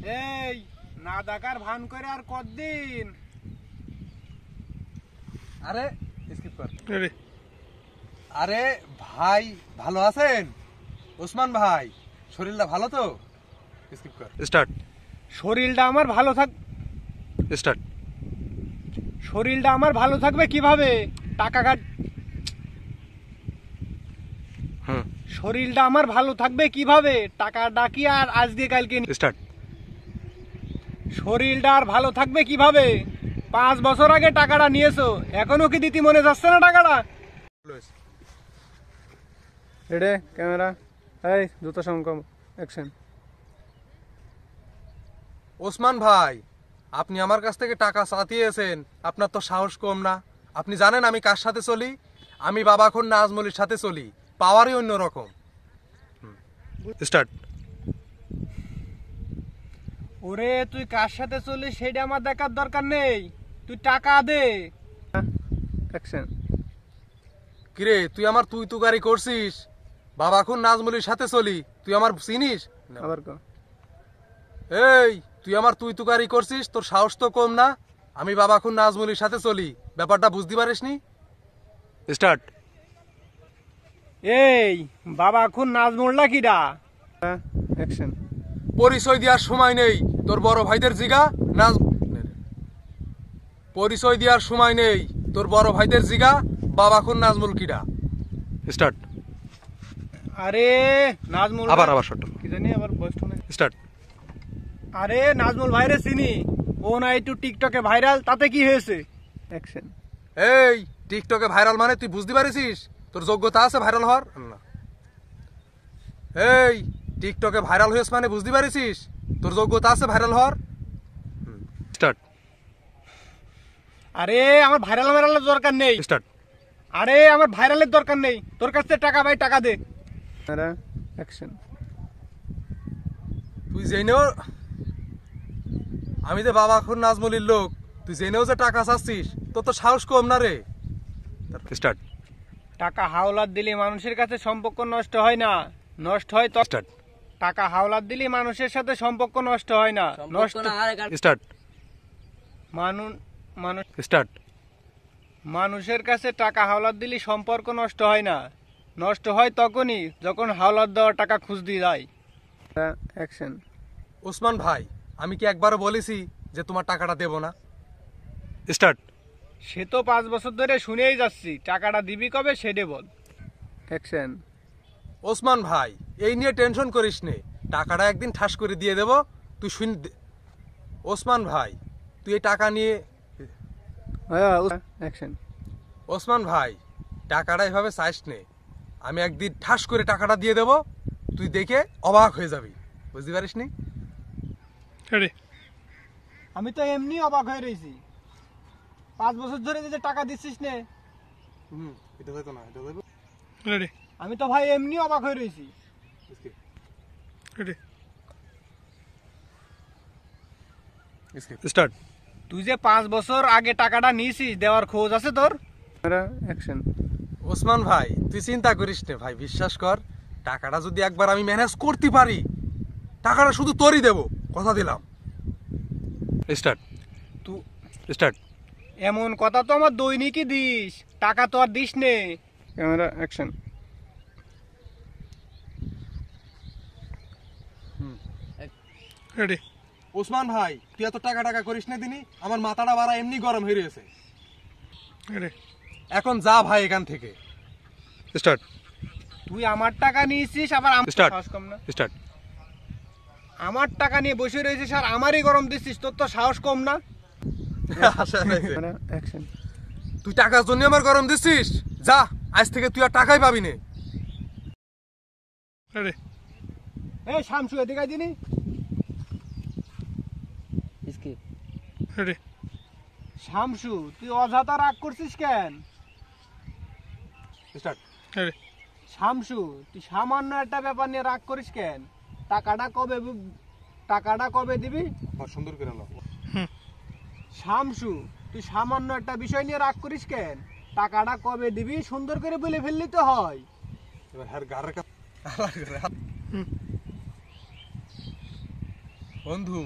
এই না দেখার ভান করে আর কতদিন? আরে স্কিপ কর। আরে ভাই ভালো আছেন? ওসমান ভাই শরীরটা ভালো তো? স্কিপ কর। স্টার্ট। শরীরটা আমার ভালো থাক স্টার্ট। শরীরটা আমার ভালো থাকবে কিভাবে? টাকা কাট হুম। শরীরটা আমার ভালো থাকবে কিভাবে? টাকা ডাকি আর আজকে কালকে। স্টার্ট। শরীরটা আর ভালো থাকবে কিভাবে? 5 বছর আগে টাকাটা নিয়েছো, এখনো কি দিতে মনে যাচ্ছে না টাকাটা? রেডি ক্যামেরা, এই দ্রুত সংকম অ্যাকশন। ওসমান ভাই আপনি আমার কাছ থেকে টাকা চাতিয়েছেন, আপনার তো সাহস কম না। আপনি জানেন আমি কার সাথে চলি? আমি বাবাখন নাজমলির সাথে চলি, পাওয়ারই অন্যরকম। স্টার্ট। ওরে তুই কার সাথে চলিস সেটা আমার দেখার দরকার নেই, তুই টাকা দে। অ্যাকশন। কিরে তুই আমার তুই তুকারি করছিস? বাবাখন নাজমলির সাথে চলি, তুই আমার চিনিস? আবার কো। এই তুই আমার তুই তুকারি করছিস, তোর সাহস তো কম না। আমি বাবাখন নাজমলির সাথে চলি, ব্যাপারটা বুঝতে পারিসনি? স্টার্ট। এই বাবা খুন নাজমুল্লা কিডা? অ্যাকশন। পরিচয় দেওয়ার সময় নেই, তোর বড় ভাইদের জিগা। নাজ পরিচয় দেওয়ার সময় নেই, তোর বড় ভাইদের জিগা বাবাখন নাজমুল কিডা। স্টার্ট। আরে নাজমুল আবার শর্ট। কি জানি আবার বয়স শুনে। স্টার্ট। আরে নাজমুল ভাইরে চিনি, ও না একটু টিকটকে ভাইরাল, তাতে কি হয়েছে? অ্যাকশন। এই টিকটকে ভাইরাল মানে তুই বুঝতে পারিস? তোর যোগ্যতা আছে ভাইরাল হওয়ার? এই টিকটকে ভাইরাল হয়েছ মানে বুঝতে পারিস? তোর যোগ্যতা আছে ভাইরাল হওয়ার? স্টার্ট। আরে আমার ভাইরালের দরকার নেই। স্টার্ট। আরে আমার ভাইরালের দরকার নেই, তোর কাছ থেকে টাকা ভাই, টাকা দে। অ্যাকশন। তুই জেনেও আমি যে বাবাখন নাজমলির লোক, তুই জেনেও যে টাকা চাচ্ছিস, তোর তো সাহস কম না রে। স্টার্ট। টাকা হাওলাত দিলে মানুষের কাছে সম্পর্ক নষ্ট হয় না, নষ্ট হয় তো। স্টার্ট। টাকা হাওলাত দিলে মানুষের সাথে সম্পর্ক নষ্ট হয় না, নষ্ট। স্টার্ট। মানুষ স্টার্ট। মানুষের কাছে টাকা হাওলাত দিলে সম্পর্ক নষ্ট হয় না, নষ্ট হয় তখনই যখন হাওলাত দেওয়া টাকা খুঁজতে যায়। অ্যাকশন। ওসমান ভাই আমি কি একবারও বলেছি যে তোমার টাকাটা দেব না? স্টার্ট। সে তো 5 বছর ধরে শুনেই যাচ্ছি, টাকাটা দিবি কবে সেটা বল। অ্যাকশন। ওসমান ভাই এই নিয়ে টেনশন করিস নে, টাকাটা একদিন ঠাস করে দিয়ে দেব, তুই শুন। ওসমান ভাই তুই এই টাকা নিয়ে। অ্যাকশন। ওসমান ভাই টাকাটা এভাবে চাইস নে, আমি একদিন ঠাস করে টাকাটা দিয়ে দেব, তুই দেখে অবাক হয়ে যাবি, বুঝতে পারিস নি? আমি তো এমনি অবাক হয়ে রয়েছি, 5 বছর ধরে যে টাকা দিচ্ছিস নে। এটা হয়তো না, এটা হয়তো। আমি তো ভাই এমনি অবাক হয়ে রয়েছি। স্টার্ট। তুই যে 5 বছর আগে টাকাটা নিয়েছিস, দেওয়ার খোঁজ আছে তোর? অ্যাকশন। ওসমান ভাই তুই চিন্তা করিস নে ভাই, বিশ্বাস কর, টাকাটা যদি একবার আমি ম্যানেজ করতে পারি, টাকাটা শুধু তোরই দেব, কথা দিলাম। স্টার্ট। তুই স্টার্ট। এমন কথা তো আমার দৈনিকই দিস, টাকা তো আর দিস নে। Camera action. রেডি। ওসমান ভাই তুই এত টাকা করিস না দিনই, আমার মাথাটা বাড়া এমনি গরম হয়ে রয়েছে। এখন যা ভাই এখান থেকে। স্টার্ট। তুই আমার টাকা নিয়েছিস, আবার স্টার্ট। সাহস কম না? স্টার্ট। আমার টাকা নিয়ে বসে রয়েছিস আর আমারই গরম দিচ্ছিস, তোর তো সাহস কম না? অ্যাকশন। তুই টাকার জন্য আমার গরম দিচ্ছিস? যা, আজ থেকে তুই আর টাকাই পাবি না। এই শামসু এদিকে দিনি। শামসু তুই অযথা রাগ করছিস কেন? স্টার্ট। শামসু তুই সামান্য একটা ব্যাপার নিয়ে রাগ করিস কেন? টাকাটা কবে দিবি? সুন্দর করে নাও। শামসু, তুই সামান্য একটা বিষয় নিয়ে রাগ করিস কেন? টাকাটা কবে দিবি সুন্দর করে বলে ফেললি তো হয়। এবার হ্যার গারের বন্ধু,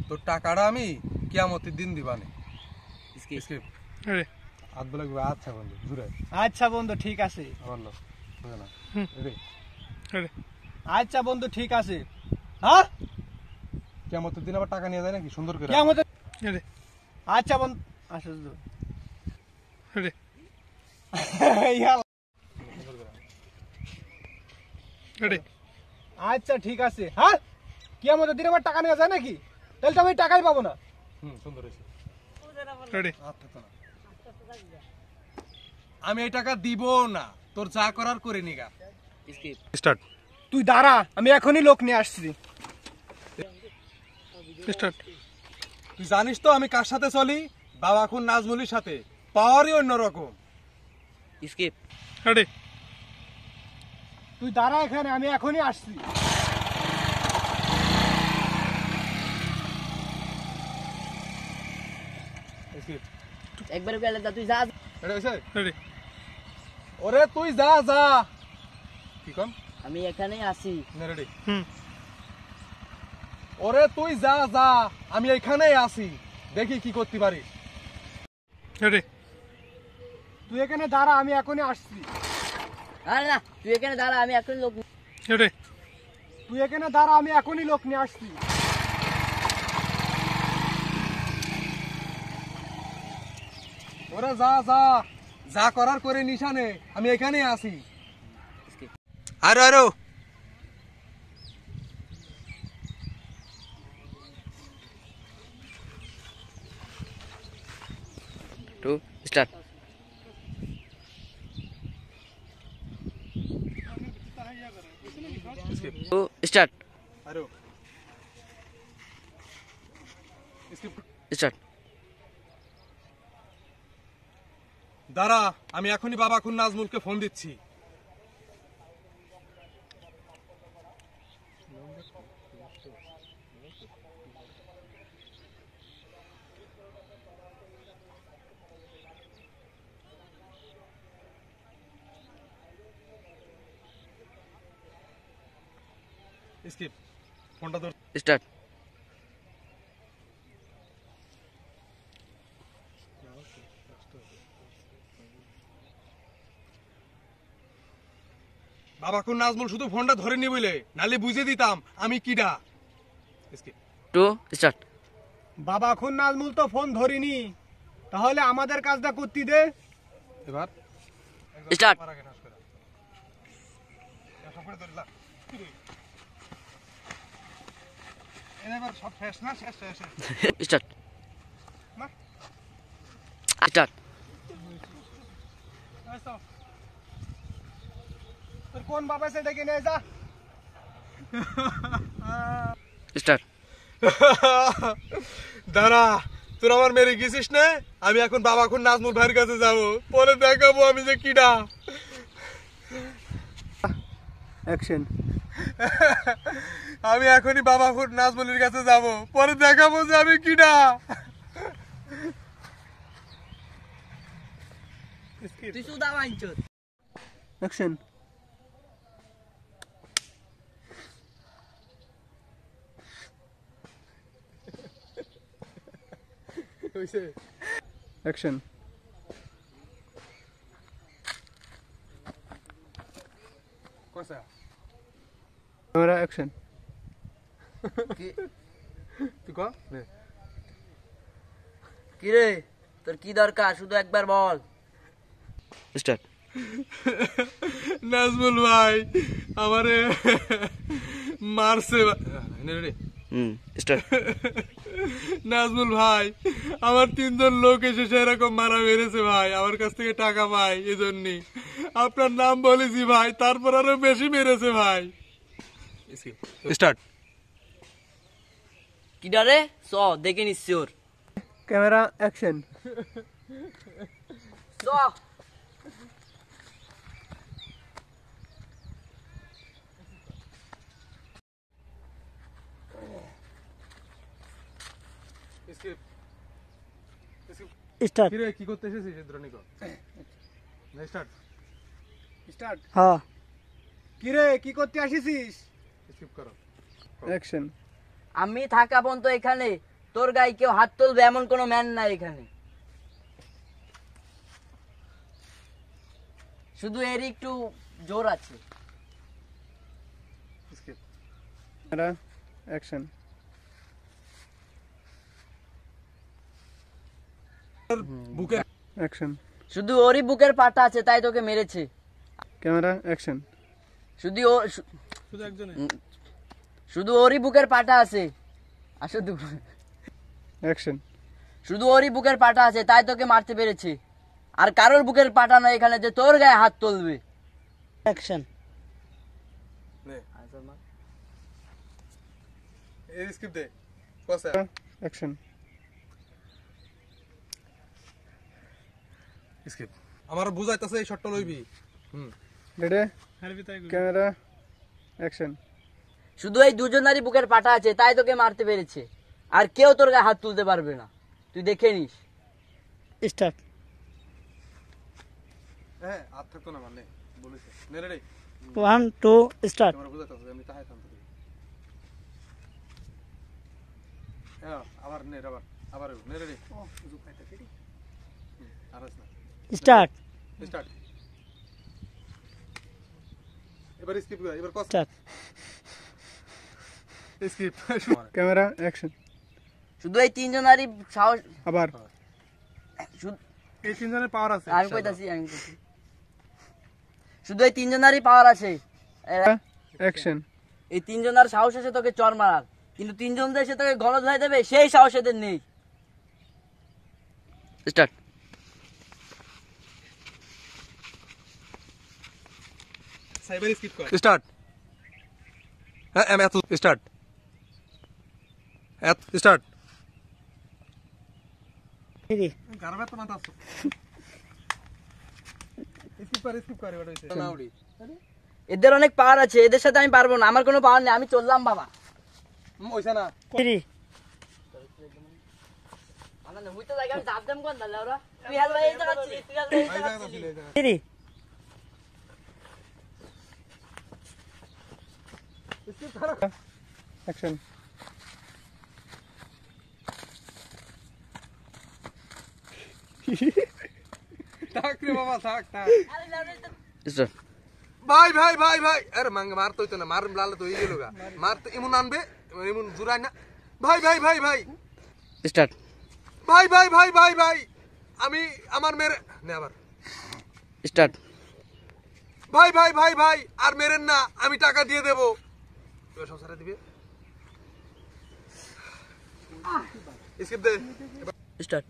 তোর টাকাটা আমি কিয়ামতের দিন দিবানে। স্কিপ। হাত বলে আচ্ছা বন্ধু জুড়ে। আচ্ছা বন্ধু ঠিক আছে। বললো না আচ্ছা বন্ধু ঠিক আছে। হ্যাঁ, কিয়ামতের দিন আবার টাকা নিয়ে যায় নাকি সুন্দর করে? কি আমাদের? আচ্ছা বন্ধু আসো তো। আচ্ছা ঠিক আছে। হ্যাঁ, কি আমাদের দিন আবার টাকা নেওয়া যায় নাকি? তাহলে তো আমি টাকাই পাবো না। সুন্দর হয়েছে। আমি এই টাকা দিব না, তোর যা করার করে নিগা। স্টার্ট। তুই দাঁড়া, আমি এখনই লোক নিয়ে আসছি। স্টার্ট। তুই জানিস তো আমি কার সাথে চলি? বাবা খুন নাজমুলির সাথে। পাওয়ারই অন্যরকম। স্কিপ। রেডি। তুই দাঁড়া এখানে, আমি এখনই আসছি। একবার গেলে তুই যা। রেডি। ওরে তুই যা যা। কি কম? আমি এখানে আছি। রেডি। ওরে তুই যা যা, আমি এখানেই আছি, দেখি কি করতে পারি। রেডি। তুই এখানে দাঁড়া, আমি এখনই আসছি। আরে না, তুই এখানে দাঁড়া, আমি এখন লোক। রেডি। তুই এখানে দাঁড়া, আমি এখনই লোক নিয়ে আসছি। ওরে যা যা, যা করার করে নিশানে, আমি এখানেই আছি। আরো আরো। To start. To start. আরো। স্টার্ট। দাঁড়া, আমি এখনই বাবা খুন নাজমুলকে ফোন দিচ্ছি। স্কিপ। ফোনটা ধর। স্টার্ট। বাবা খুন নাজমুল শুধু ফোনটা ধরে নি বলে, নালে বুঝে দিতাম আমি কিডা। স্কিপ। To start. বাবা খুন নাজমুল তো ফোন ধরিনি, তাহলে আমাদের কাজটা করতে দে। এবার স্টার্ট। সব শেষ না? শেষ শেষ। স্টার্ট। স্টার্ট। তোর কোন বাবা সে ডেকে নিয়ে যা। স্টার্ট। দাঁড়া, তোর আমার মেরে গেছিস না? আমি এখন বাবা খুন নাজমুল ভাইয়ের কাছে যাবো, পরে দেখাবো আমি যে কিডা। অ্যাকশন। আমি এখনই বাবা খুন নাজমুলের কাছে যাব, পরে দেখাবো যে আমি কিডা। তুই সুদা minus. Action. Action. Camera action. তুই কর। কি রে, তোর কি দরকার শুধু একবার বল। স্টার্ট। নাজমুল ভাই আমারে মারছে। স্টার্ট। নাজমুল ভাই, আমার 3 জন লোক এসে সেরকম মারা মেরেছে ভাই, আমার কাছ থেকে টাকা পাই, এজন্যই আপনার নাম বলেছি ভাই, তারপর আরো বেশি মেরেছে ভাই। স্টার্ট। কি ডারে চ দেখে নিচ্ছি ওর। Camera action. চ। স্টার্ট। কিরে কি করতে এসেছিস ইন্দ্রনিক? স্টার্ট। স্টার্ট। হ্যাঁ। কিরে কি করতে আসিছিস? স্কিপ করো। অ্যাকশন। আমি থাকা পর্যন্ত এখানে তোর গায়ে কেউ হাত তুলবে এমন কোনো ম্যান নাই এখানে। শুধু এর একটু জোর আছে। স্কিপ। Camera action. বুকে অ্যাকশন। শুধু ওরই বুকের পাটা আছে তাই তোকে মেরেছে। Camera action. শুধু শুধু একজনে শুধু ওরই বুকের পাটা আছে আর অ্যাকশন। শুধু ওরই বুকের পাটা আছে তাই তোকে মারতে পেরেছে। আর কারোর বুকের পাটা নয় এখানে যে তোর গায়ে হাত তুলবে। অ্যাকশন। এই স্কিপ দে। কসে অ্যাকশন। স্কিপ। আমার বুঝাইতাছে এই শটটা লইবি। রেডি হারবি তাই করি। Camera action. শুধু এই দুজনারই বুকের পাটা আছে তাই তোকে মারতে পেরেছে। আর কেউ তোর গায়ে হাত তুলতে পারবে না, তুই দেখে নিস। স্টার্ট। হ্যাঁ আর থাকতো না মানে বলেছে নে রে 1 2 স্টার্ট। আমার বুঝাইতাছে আমি তাহাই থামতে দিই। হ্যাঁ আবার নে আবার নে রে ও সুযোগ পাইতা কেডি আর আছে না স্টার্ট। স্টার্ট। এবার স্কিপ কর এবার কস স্টার্ট। স্কিপ। Camera action. শুধু এই তিনজনারই সাহস। আবার শুধু- এই তিনজনের পাওয়ার আছে। আমি কইতাছি। শুধু এই তিনজনারই পাওয়ার আছে। অ্যাকশন। এই তিনজনের সাহস আছে তোকে চর মারার, কিন্তু তিনজন যে এসে তোকে গলদ হয়ে দেবে সেই সাহস এদের নেই। স্টার্ট। সাইবার স্কিপ কর। স্টার্ট। হ্যাঁ এম এত স্টার্ট। স্টার্ট। 3 গারবে তো মাথা আছে। স্কিপ কর এবার হইছে না উড়ি। এদের অনেক পাওয়ার আছে, এদের সাথে আমি পারবো না। আমার কোনো পাওয়ার নেই, আমি চললাম বাবা। হইছে না 3 3 অ্যাকশন। থাক রে বাবা থাক। স্টার্ট। ভাই ভাই ভাই ভাই আরে মাঙ্গ মার তো হইতো না মার লাল তো হই গেল গা মার তো এমন আনবে এমন জুরাই না ভাই ভাই ভাই ভাই স্টার্ট। ভাই ভাই ভাই ভাই ভাই আমি আমার মেরে নে আবার স্টার্ট। ভাই ভাই ভাই ভাই আর মেরেন না আমি টাকা দিয়ে দেব এবার সংসারে দিবে স্কিপ দে স্টার্ট।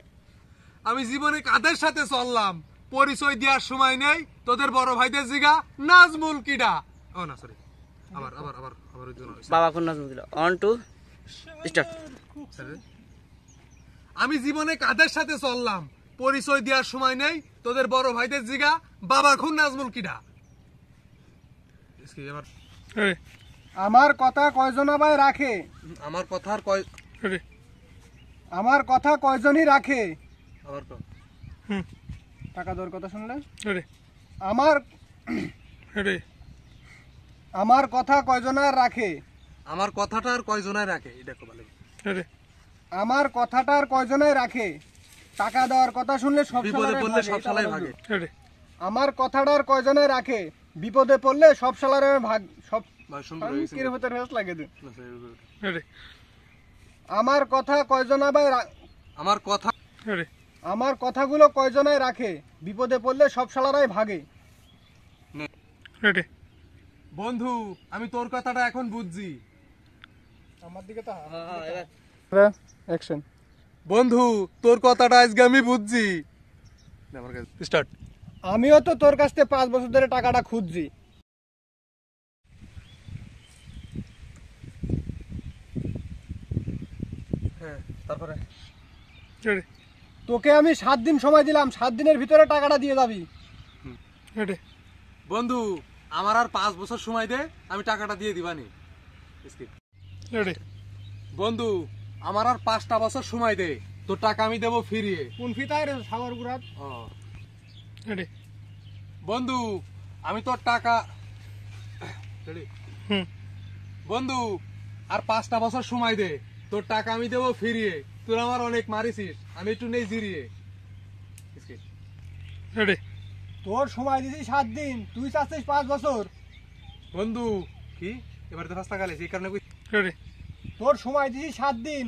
আমি জীবনে কাদের সাথে চললাম পরিচয় দেওয়ার সময় নেই তোদের বড় ভাইদের জিগা নাজমুল কিডা ও না সরি আবার আবার আবার আবার ওই জন্য বাবা কোন নাচ দিল? 1 2 স্টার্ট। আমি জীবনে কাদের সাথে চললাম পরিচয় দেওয়ার সময় নেই তোদের বড় ভাইদের জিগা বাবা খুন নাজমুল কিডা এবার রেডি আমার কথা কয়জন ভাই রাখে? আমার কথার কয় রেডি আমার কথা কয়জনই রাখে? আবার কয় টাকা দেওয়ার কথা শুনলে রেডি আমার রেডি আমার কথা কয়জনার রাখে? আমার কথাটার কয়জনায় রাখে এটা কো বলে রেডি আমার কথাটার কয়জনায় রাখে? টাকা দেওয়ার কথা শুনলে সব বিপদে শালারে পড়লে ভাগে, সব এটা শালাই বলো। ভাগে রেডি আমার কথাটার কয়জনায় রাখে? বিপদে পড়লে সব শালারে ভাগ সব ভাই সুন্দর হয়ে গেছে কিরে হতে রেস লাগে দে। রেডি আমার কথা কয়জনা ভাই আমার কথা রেডি আমার কথাগুলো কয়জনায় রাখে? বিপদে পড়লে সব শালারাই ভাগে। রেডি বন্ধু আমি তোর কথাটা এখন বুঝছি আমার দিকে তো এবার অ্যাকশন। বন্ধু তোর কথাটা আজকে আমি বুঝছি আমার কাছে স্টার্ট আমিও তো তোর কাছ থেকে 5 বছর ধরে টাকাটা খুঁজছি। হ্যাঁ তারপরে রেডি তোকে আমি 7 দিন সময় দিলাম, 7 দিনের ভিতরে টাকাটা দিয়ে যাবি। রেডি বন্ধু আমার আর 5 বছর সময় দে আমি টাকাটা দিয়ে দিবানি স্কিপ রেডি বন্ধু আমার আর 5টা বছর সময় দে, তোর টাকা আমি দেবো ফিরিয়ে। কোন ফিতায় রে সাগর গুড়াত? রেডি বন্ধু আমি তোর টাকা Ready? হুম বন্ধু আর 5টা বছর সময় দে, তোর টাকা আমি দেবো ফিরিয়ে। তুই আমার অনেক মারিছিস, আমি একটু নেই জিরিয়ে। রেডি তোর সময় দিছি 7 দিন, তুই চাচ্ছিস 5 বছর। বন্ধু কি এবার তো 5 টাকা লেছি, এই কারণে রেডি তোর সময় দিছি 7 দিন,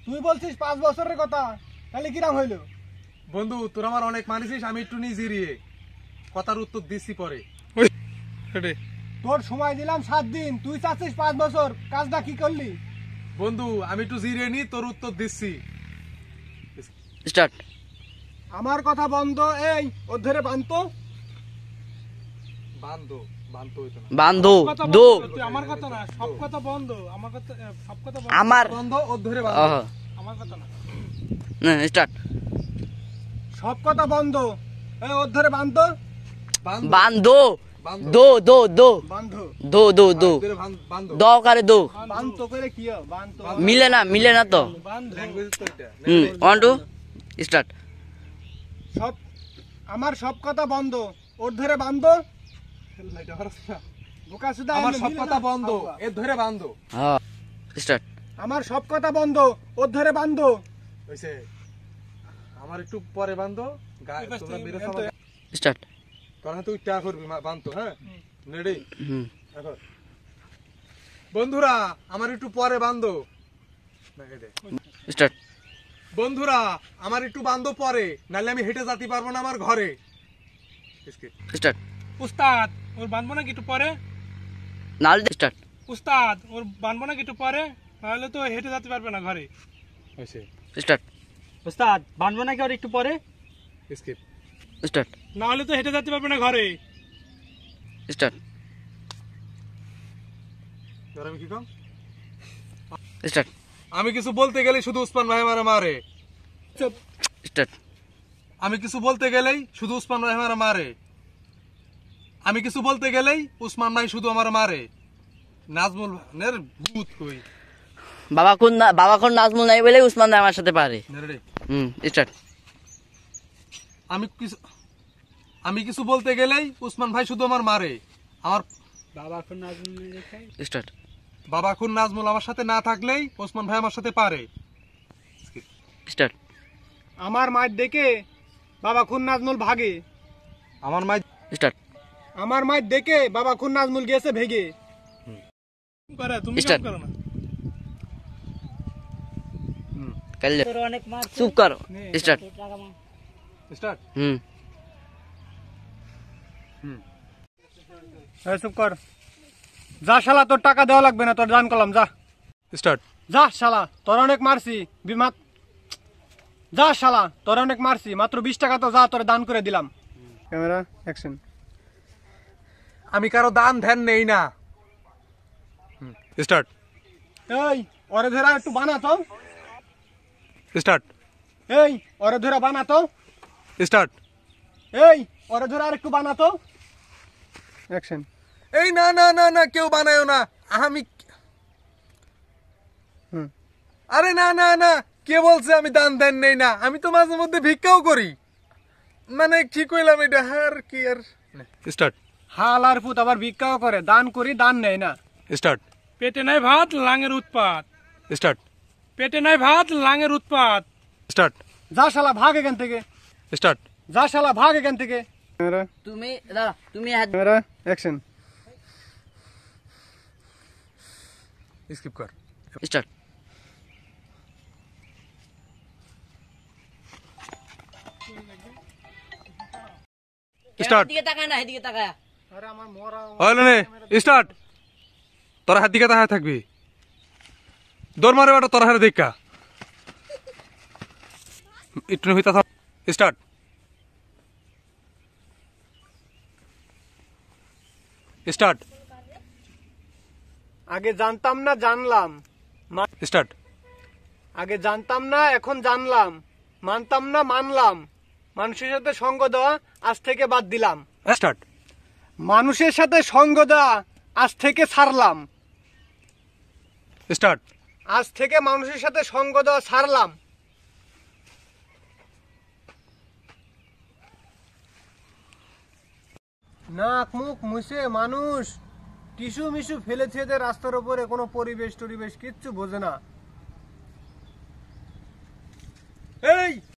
তুই বলছিস 5 বছরের কথা, তাহলে কিরাম হইলো? বন্ধু তোর আমার অনেক মারিছিস, আমি একটু নেই জিরিয়ে। কথার উত্তর দিচ্ছি পরে। রেডি তোর সময় দিলাম 7 দিন, তুই চাচ্ছিস 5 বছর, কাজটা কি করলি? বন্ধু আমি একটু জিরিয়ে নি, তোর উত্তর দিচ্ছি। স্টার্ট। আমার কথা বন্ধ, এই ওর ধরে বানতো। বান্ধো বান্ধো হইতো না, বান্ধো দো তুই আমার কথা না, সব কথা বন্ধ, আমার কথা সব কথা বন্ধ, আমার বন্ধ ওর ধরে বান্ধো। আমার কথা না। স্টার্ট। সব কথা বন্ধ, এই ওর ধরে বানতো। বান্ধো বান্ধো বান্ধো দো দো দো বান্ধো দো দো দো ধরে বান্ধো। দ কারে দো বানতো করে কি হয়? বানতো মিলে না তো। ল্যাঙ্গুয়েজ তো এটা। 1 2 স্টার্ট। সব আমার সব কথা বন্ধ, ওর ধরে বান্ধো। বোকা সুদা আমার সব কথা বন্ধ, এর ধরে বান্ধো। হ্যাঁ স্টার্ট। আমার সব কথা বন্ধ, ওর ধরে বান্ধো। হইছে আমার একটু পরে বান্ধো। তোমরা বেরো সবাই। স্টার্ট। তোরা তুই টা করবি বান্ধো। হ্যাঁ রেডি হুম এখন বন্ধুরা আমার একটু পরে বান্ধো। স্টার্ট। বন্ধুরা আমার একটু বান্ধো পরে, নাহলে আমি হেঁটে যেতে পারবো না আমার ঘরে। স্টার্ট। উস্তাদ ওর বানবো না একটু পরে, নাল স্টার্ট। উস্তাদ ওর বানবো না একটু পরে, তাহলে তো হেঁটে যেতে পারবে না ঘরে। হইছে স্টার্ট। उस्ताद बांधबो ना और একটু পরে স্কিপ স্টার্ট। না হলে তো হেঁটে যেতে পারবে না ঘরে। স্টার্ট। এবার আমি কি কম? স্টার্ট। আমি কিছু বলতে গেলেই শুধু উসমান ভাই আমারে মারে। স্টার্ট। আমি কিছু বলতে গেলেই শুধু উসমান ভাই আমারে মারে। আমি কিছু বলতে গেলেই উসমান ভাই শুধু আমার মারে। নাজমুল নের ভূত কই বাবা কোন নাজমুল নাই বলে উসমান দা আমার সাথে পারে। Ready start. আমি কিছু বলতে গেলেই উসমান ভাই শুধু আমার মারে। আমার বাবা কোন নাজমুল নেই দেখাই। স্টার্ট। বাবা খুন নাজমুল আমার সাথে না থাকলেই ওসমান ভাই আমার সাথে পারে। স্টার্ট। আমার মায়ের দেখে বাবা খুন নাজমুল ভাগে। আমার মাই স্টার্ট। আমার মায়ের দেখে বাবা খুন নাজমুল গেছে ভেগে। করে তুমি Start. কাজ করো না। কাlle তোর অনেক মার চুপ করো। স্টার্ট। টাকা মার স্টার্ট। এই চুপ কর। যা শালা, তোর টাকা দেওয়া লাগবে না, তোর দান করলাম, যা স্টার্ট। যা শালা, তোর অনেক মারছি বিমাত। যা শালা, তোর অনেক মারছি, মাত্র 20 টাকা তো যা, তোর দান করে দিলাম। Camera action. আমি কারো দান ধ্যান নেই না। স্টার্ট। এই ওরে ধরা একটু বানাতো। স্টার্ট। এই ওরে ধরা বানাতো। স্টার্ট। এই ওরে ধরা আর একটু বানাতো। অ্যাকশন। এই না না না না কেউ বানায়ও না। আমি হুম। আরে না না না, কে বলছে আমি দান ধ্যান নেই না? আমি তো মাঝে মধ্যে ভিক্ষাও করি। মানে কি কইলাম এটা? আর কি আর স্টার্ট। হাল আর পুত আবার ভিক্ষাও করে, দান করি দান নেই না। স্টার্ট। পেটে নাই ভাত লাঙের উৎপাত, স্টার্ট। পেটে নাই ভাত লাঙের উৎপাত। স্টার্ট। যা শালা ভাগ এখান থেকে, স্টার্ট। যা শালা ভাগ এখান থেকে। ক্যামেরা তুমি দাঁড়া, তুমি হাত ক্যামেরা অ্যাকশন। স্কিপ কর। স্টার্ট। স্টার্ট। এদিকে তাকায় না, এদিকে তাকায়। আরে আমার মরা হলো নে স্টার্ট। তোরা হাত দিকে তাহায় থাকবি। দৌড় মারে বেটা, তোরা হারে দেখা একটু হইতা থাক। স্টার্ট। স্টার্ট। আগে জানতাম না জানলাম, স্টার্ট। আগে জানতাম না এখন জানলাম, মানতাম না মানলাম, মানুষের সাথে সঙ্গ দেওয়া আজ থেকে বাদ দিলাম। স্টার্ট। মানুষের সাথে সঙ্গ দেওয়া আজ থেকে ছাড়লাম। স্টার্ট। আজ থেকে মানুষের সাথে সঙ্গ দেওয়া ছাড়লাম। নাক মুখ মুছে মানুষ টিস্যু মিশু ফেলেছে এদের রাস্তার উপরে, কোনো পরিবেশ টরিবেশ কিচ্ছু বোঝে না। এই